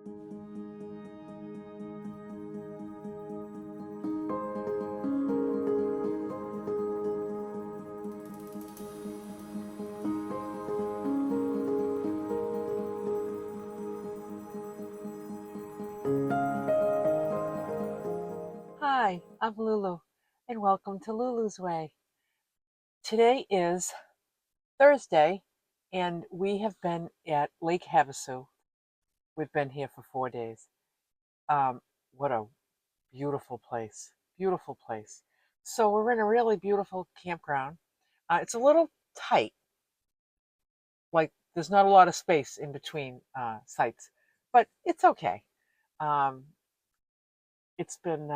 Hi, I'm Lulu, and welcome to Lulu's Way. Today is Thursday, and we have been at Lake Havasu. We've been here for 4 days. Um, what a beautiful place! Beautiful place. So we're in a really beautiful campground. It's a little tight, like there's not a lot of space in between sites, but it's okay. Um, it's been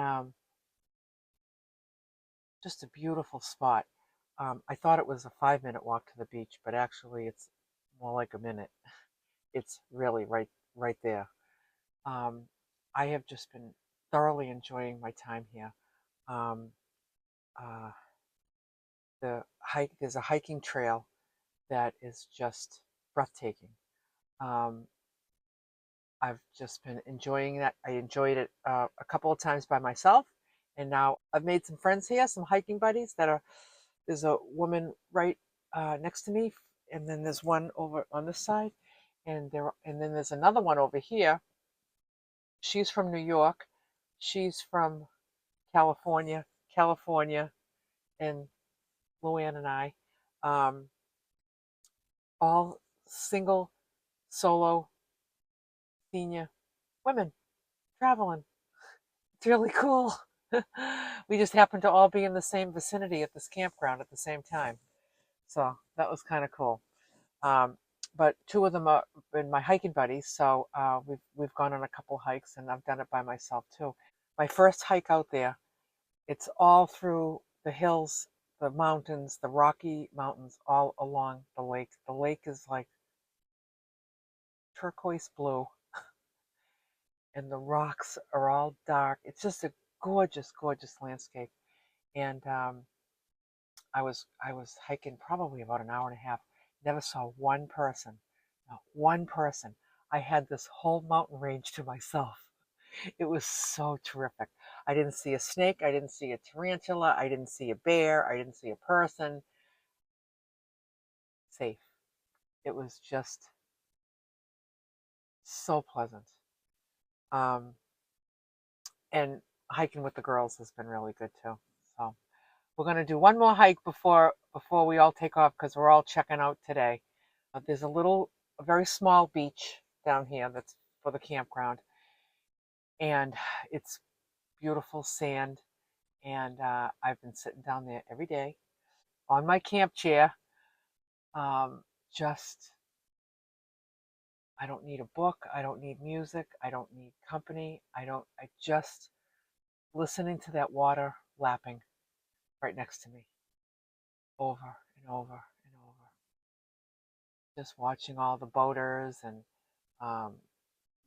just a beautiful spot. I thought it was a 5 minute walk to the beach, but actually it's more like a minute. It's really right there. Um, I have just been thoroughly enjoying my time here. Um, uh, there's a hiking trail that is just breathtaking. Um, I've just been enjoying that. I enjoyed it a couple of times by myself, and now I've made some friends here, some hiking buddies that are. There's a woman right next to me, and then there's one over on this side, and then there's another one over here. She's from New York. She's from California, and Luann and I, um, all single, solo, senior women traveling. It's really cool. We just happened to all be in the same vicinity at this campground at the same time. So that was kind of cool. Um, but two of them are been my hiking buddies, so we've gone on a couple hikes, and I've done it by myself too. My first hike out there, it's all through the hills, the mountains, the Rocky Mountains, all along the lake. The lake is like turquoise blue, and the rocks are all dark. It's just a gorgeous, gorgeous landscape. And I was hiking probably about an hour and a half. Never saw one person, not one person. I had this whole mountain range to myself. It was so terrific. I didn't see a snake. I didn't see a tarantula. I didn't see a bear. I didn't see a person. Safe. It was just so pleasant. Um, and hiking with the girls has been really good too. So we're gonna do one more hike before we all take off because we're all checking out today. There's a very small beach down here that's for the campground, and it's beautiful sand. And I've been sitting down there every day on my camp chair. Um, just I don't need a book. I don't need music. I don't need company. I just listening to that water lapping right next to me over and over and over. Just watching all the boaters, and um,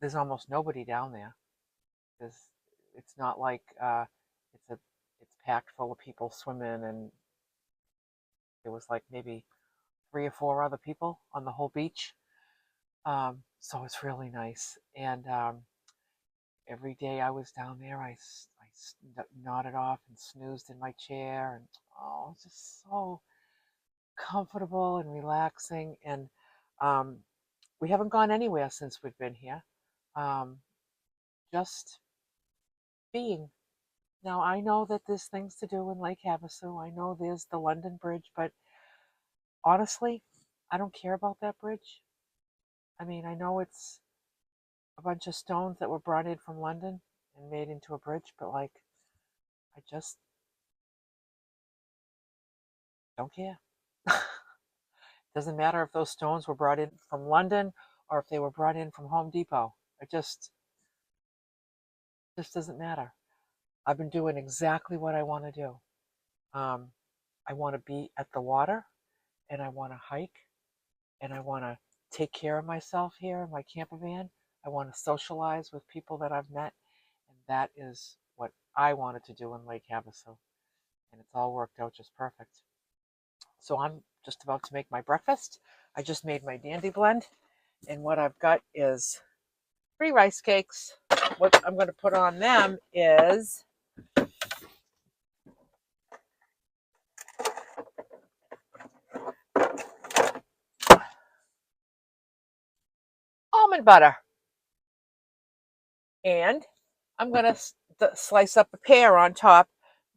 there's almost nobody down there. There's, it's not like it's a it's packed full of people swimming, and there was like maybe three or four other people on the whole beach. So it's really nice. And every day I was down there, nodded off and snoozed in my chair, and oh, it's just so comfortable and relaxing. And um, we haven't gone anywhere since we've been here. Um, just being. Now I know that there's things to do in Lake Havasu. I know there's the London Bridge, but honestly, I don't care about that bridge. I mean, I know it's a bunch of stones that were brought in from London and made into a bridge, but like, I just don't care. Doesn't matter if those stones were brought in from London or if they were brought in from Home Depot. It just doesn't matter. I've been doing exactly what I want to do. Um, I want to be at the water, and I want to hike, and I want to take care of myself here in my camper van. I want to socialize with people that I've met, and that is what I wanted to do in Lake Havasu, and it's all worked out just perfect. So I'm just about to make my breakfast. I just made my dandy blend, and what I've got is 3 rice cakes. What I'm going to put on them is almond butter. And I'm going to slice up a pear on top.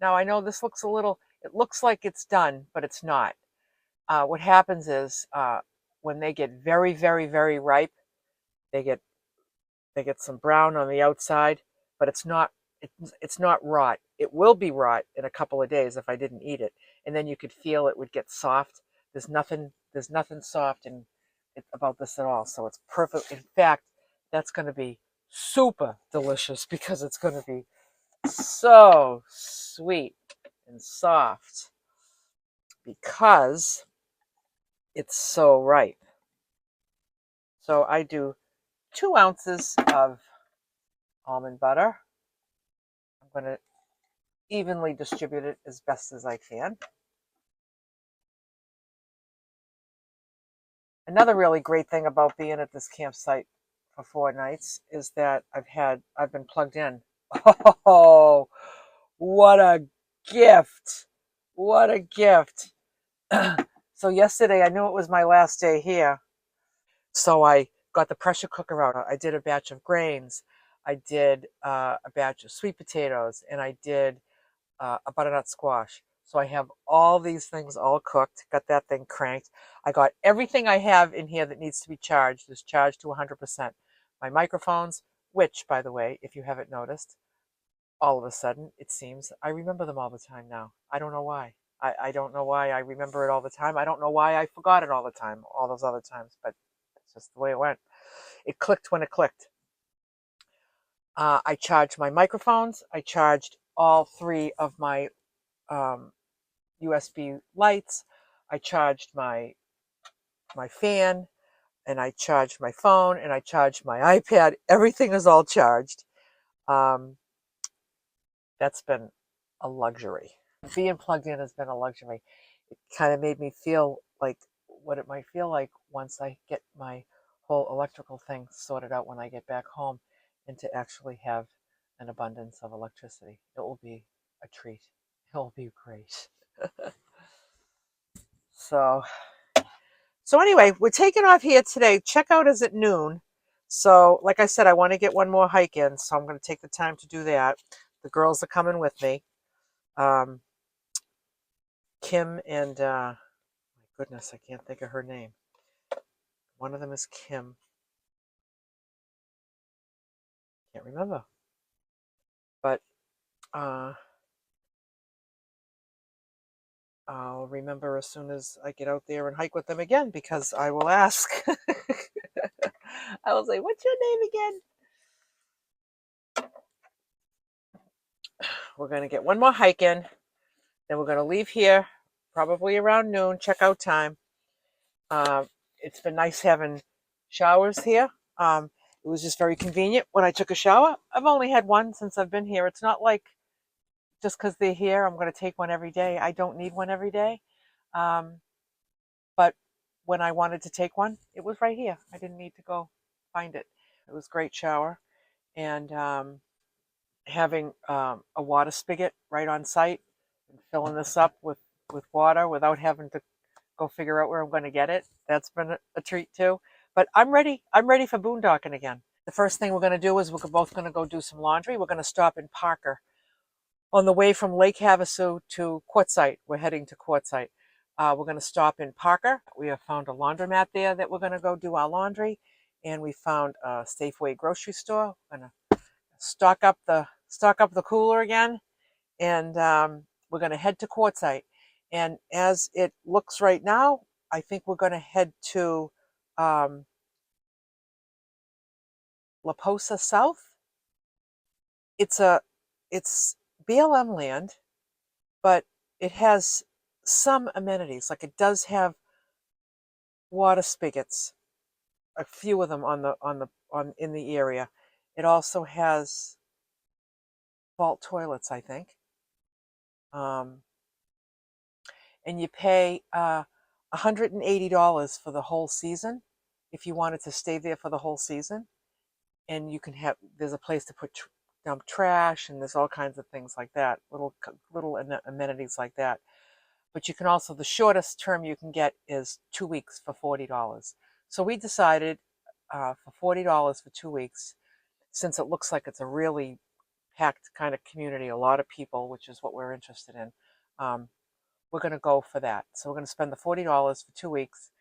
Now I know this looks it looks like it's done, but it's not. What happens is when they get very, very, very ripe, they get some brown on the outside, but it's not rot. It will be rot in a couple of days if I didn't eat it, and then you could feel it would get soft. There's nothing soft about this at all. So it's perfect. In fact, that's going to be super delicious because it's going to be so sweet and soft because it's so ripe. So I do 2 ounces of almond butter. I'm going to evenly distribute it as best as I can. Another really great thing about being at this campsite for 4 nights is that I've been plugged in. Oh, what a gift. What a gift. So yesterday I knew it was my last day here. So I got the pressure cooker out. I did a batch of grains. I did a batch of sweet potatoes, and I did a butternut squash. So I have all these things all cooked, got that thing cranked. I got everything I have in here that needs to be charged is charged to 100%. My microphones, which, by the way, if you haven't noticed, all of a sudden, it seems I remember them all the time now. I don't know why. I don't know why I remember it all the time. I don't know why I forgot it all the time, all those other times, but it's just the way it went. It clicked when it clicked. I charged my microphones. I charged all 3 of my USB lights. I charged my fan, and I charged my phone, and I charged my iPad. Everything is all charged. That's been a luxury. Being plugged in has been a luxury. It kind of made me feel like what it might feel like once I get my whole electrical thing sorted out when I get back home, and to actually have an abundance of electricity. It will be a treat. It will be great. So anyway, we're taking off here today. Checkout is at noon. So like I said, I want to get one more hike in, so I'm going to take the time to do that. The girls are coming with me. Kim and, my goodness, I can't think of her name. One of them is Kim. Can't remember. But I'll remember as soon as I get out there and hike with them again, because I will ask. I will say, what's your name again? We're going to get one more hike in. Then we're going to leave here probably around noon, checkout time. It's been nice having showers here. It was just very convenient when I took a shower. I've only had one since I've been here. It's not like just because they're here, I'm going to take one every day. I don't need one every day. But when I wanted to take one, it was right here. I didn't need to go find it. It was a great shower. And having a water spigot right on site and filling this up with water without having to go figure out where I'm going to get it. That's been a treat too. But I'm ready. I'm ready for boondocking again. The first thing we're going to do is we're both going to go do some laundry. We're going to stop in Parker. On the way from Lake Havasu to Quartzsite, we're heading to Quartzsite. We're going to stop in Parker. We have found a laundromat there that we're going to go do our laundry. And we found a Safeway grocery store. We're going to stock up the cooler again. And we're going to head to Quartzsite. And as it looks right now, I think we're going to head to La Posa South. It's BLM land, but it has some amenities. Like it does have water spigots, a few of them in the area. It also has vault toilets, I think. And you pay $180 for the whole season if you wanted to stay there for the whole season. and you can have, there's a place to put dump trash, and there's all kinds of things like that, little amenities like that. But you can also, the shortest term you can get is 2 weeks for $40. So we decided for $40 for 2 weeks, since it looks like it's a really packed kind of community, a lot of people, which is what we're interested in. We're going to go for that. So we're going to spend the $40 for 2 weeks.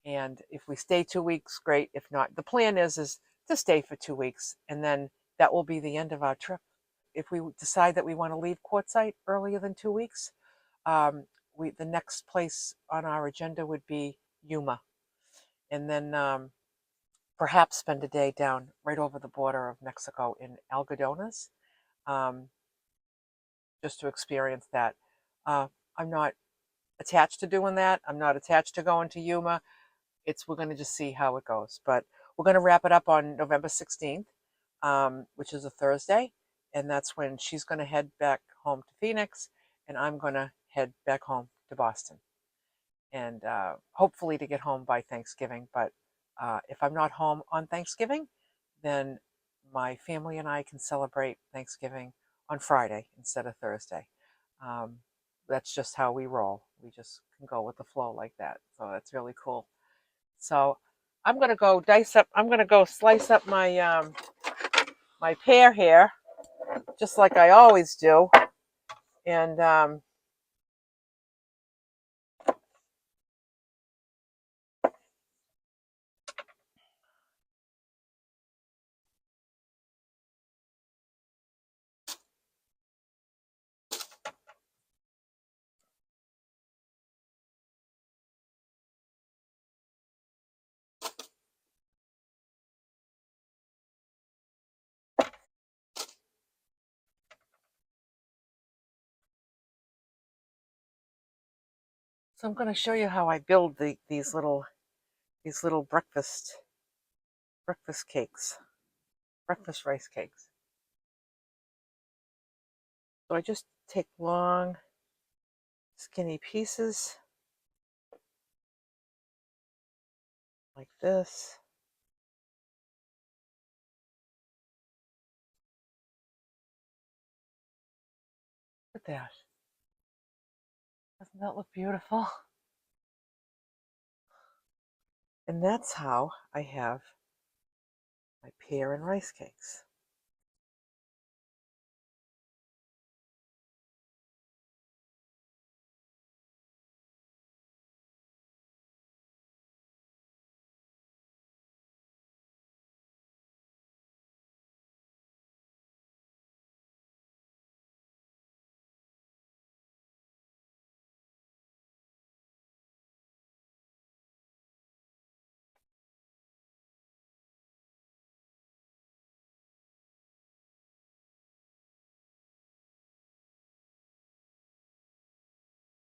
And if we stay 2 weeks, great. If not, the plan is to stay for 2 weeks, and then that will be the end of our trip. If we decide that we want to leave Quartzsite earlier than 2 weeks, the next place on our agenda would be Yuma, and then perhaps spend a day down right over the border of Mexico in Algodones, just to experience that. I'm not attached to doing that. I'm not attached to going to Yuma. We're going to just see how it goes. But we're going to wrap it up on November 16th, which is a Thursday, and that's when she's going to head back home to Phoenix, and I'm going to head back home to Boston, and hopefully to get home by Thanksgiving. But if I'm not home on Thanksgiving, then my family and I can celebrate Thanksgiving on Friday instead of Thursday. That's just how we roll. We just can go with the flow like that. So that's really cool. So I'm gonna go dice up. I'm gonna go slice up my my pear here, just like I always do, and so I'm gonna show you how I build these little breakfast cakes, breakfast rice cakes. So I just take long, skinny pieces like this. Look at that. Doesn't that look beautiful? And that's how I have my pear and rice cakes.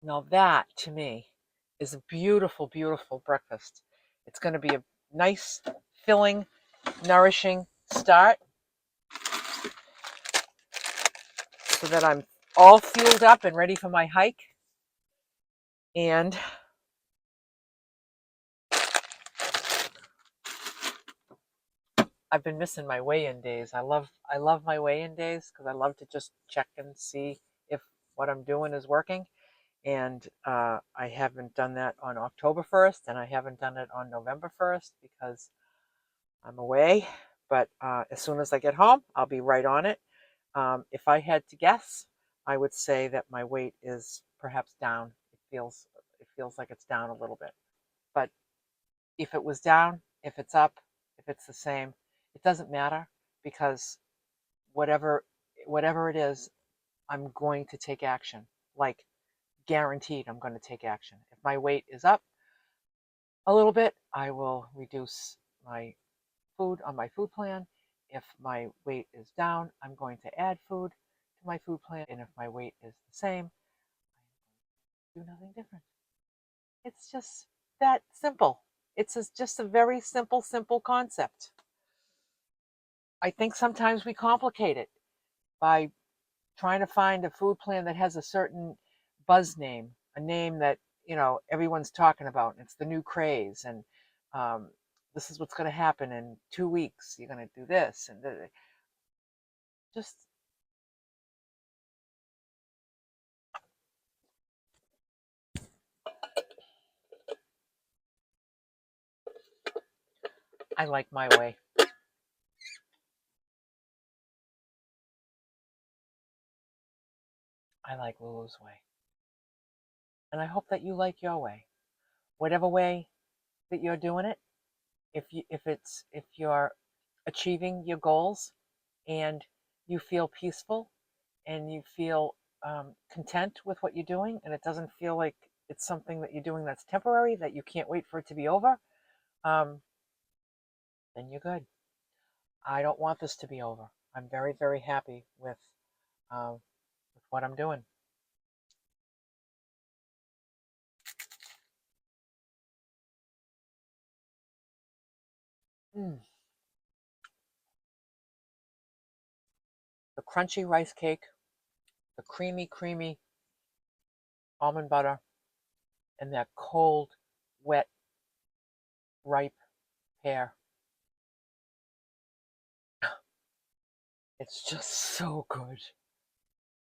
Now that, to me, is a beautiful, beautiful breakfast. It's going to be a nice, filling, nourishing start so that I'm all fueled up and ready for my hike. And I've been missing my weigh-in days. I love my weigh-in days because I love to just check and see if what I'm doing is working. And I haven't done that on October 1st, and I haven't done it on November 1st because I'm away. But as soon as I get home, I'll be right on it. If I had to guess, I would say that my weight is perhaps down. It feels like it's down a little bit. But if it was down, if it's up, if it's the same, it doesn't matter because whatever it is, I'm going to take action. Like guaranteed, I'm going to take action. If my weight is up a little bit, I will reduce my food on my food plan. If my weight is down, I'm going to add food to my food plan. And if my weight is the same, I do nothing different. It's just that simple. It's just a very simple concept. I think sometimes we complicate it by trying to find a food plan that has a certain buzz name, a name that everyone's talking about, and it's the new craze, and this is what's going to happen in 2 weeks. You're going to do this. And just, I like my way. I like Lulu's way. And I hope that you like your way. Whatever way that you're doing it, if you're achieving your goals and you feel peaceful and you feel content with what you're doing, and it doesn't feel like it's something that you're doing that's temporary, that you can't wait for it to be over, um, then you're good. I don't want this to be over. I'm very, very happy with what I'm doing. Mm. The crunchy rice cake, the creamy, creamy almond butter, and that cold, wet, ripe pear. It's just so good.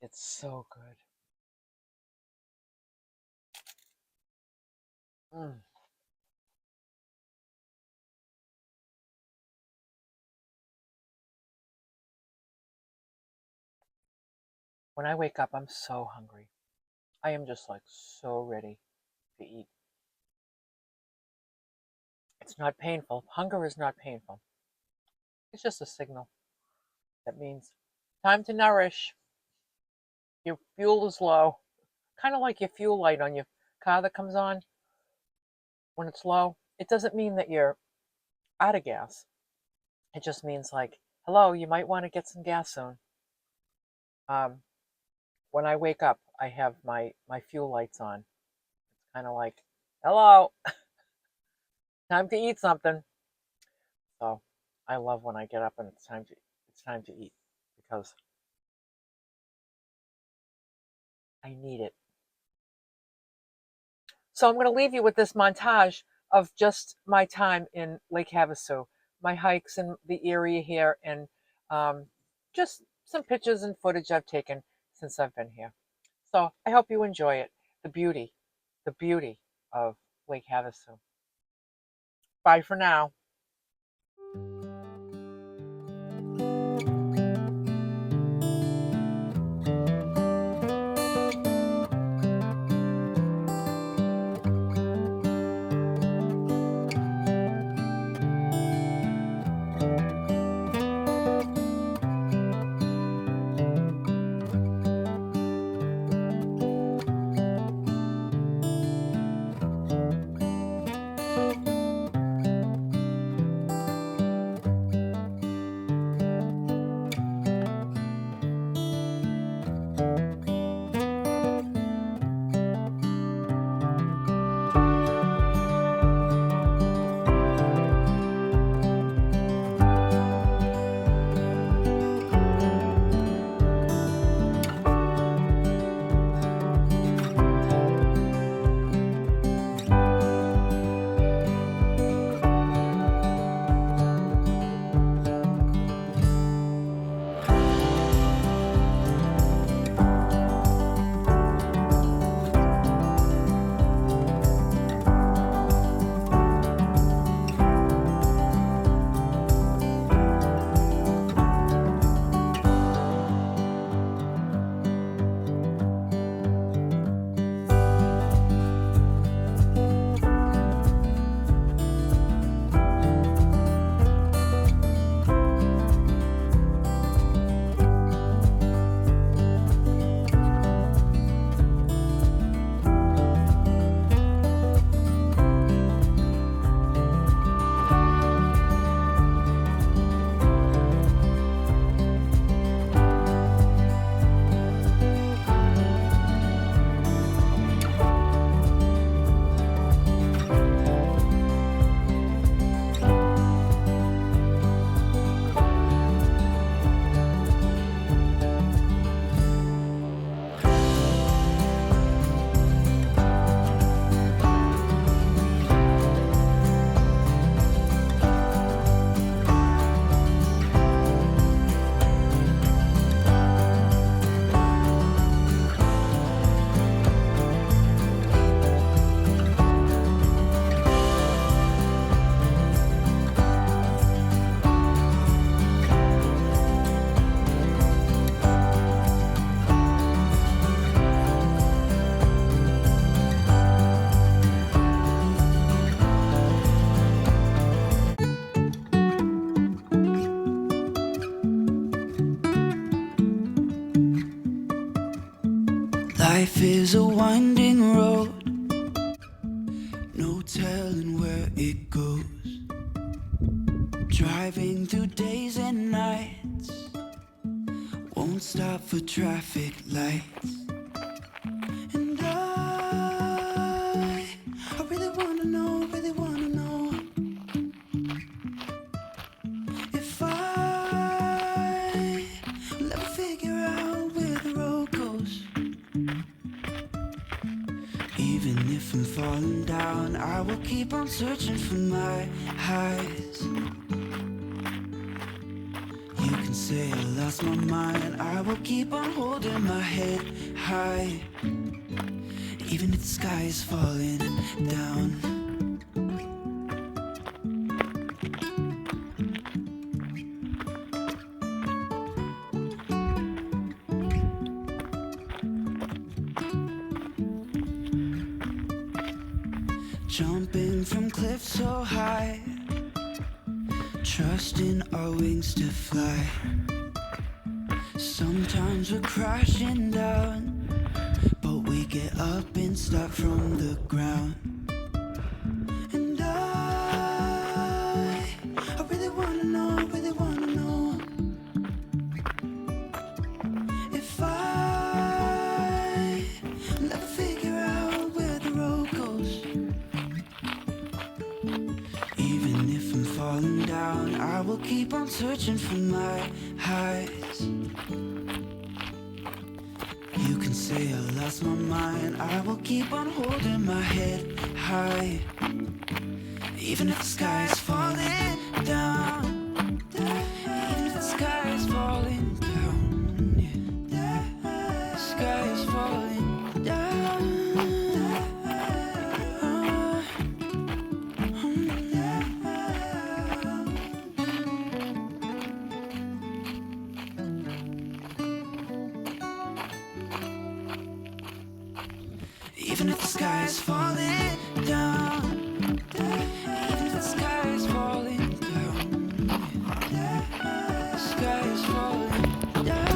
It's so good. Mm. When I wake up, I'm so hungry. I am just like so ready to eat. It's not painful. Hunger is not painful. It's just a signal that means time to nourish. Your fuel is low. Kind of like your fuel light on your car that comes on when it's low. It doesn't mean that you're out of gas. It just means like, hello, you might want to get some gas soon. Um, when I wake up, I have my fuel lights on. It's kind of like, hello, time to eat something. So I love when I get up and it's time to eat because I need it. So I'm going to leave you with this montage of just my time in Lake Havasu, my hikes in the area here, and um, just some pictures and footage I've taken since I've been here. So I hope you enjoy it. The beauty of Lake Havasu. Bye for now. Life is a winding road, no telling where it goes. Driving through days and nights, won't stop for traffic lights. And I really wanna know if will ever figure out where the road goes. Even if I'm falling down, I will keep on searching for my highs. You can say I lost my mind, I will keep on holding my head high. Even if the sky is falling down. Jumping from cliffs so high, trusting our wings to fly. Sometimes we're crashing down, but we get up and start from the ground. And I really wanna know if will ever figure out where the road goes. Even if I'm falling down, I will keep on searching for my highs. You can say I lost my mind, I will keep on holding my head high. Even if the sky is falling down, even if the sky is falling down, yeah. The sky is falling down. Even if the sky is falling down, even if the sky is falling down, the sky is falling down.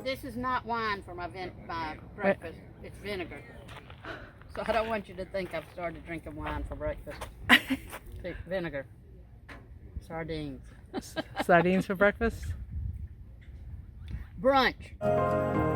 This is not wine for my breakfast. It's vinegar. So I don't want you to think I've started drinking wine for breakfast. Vinegar. Sardines. Sardines for breakfast? Brunch.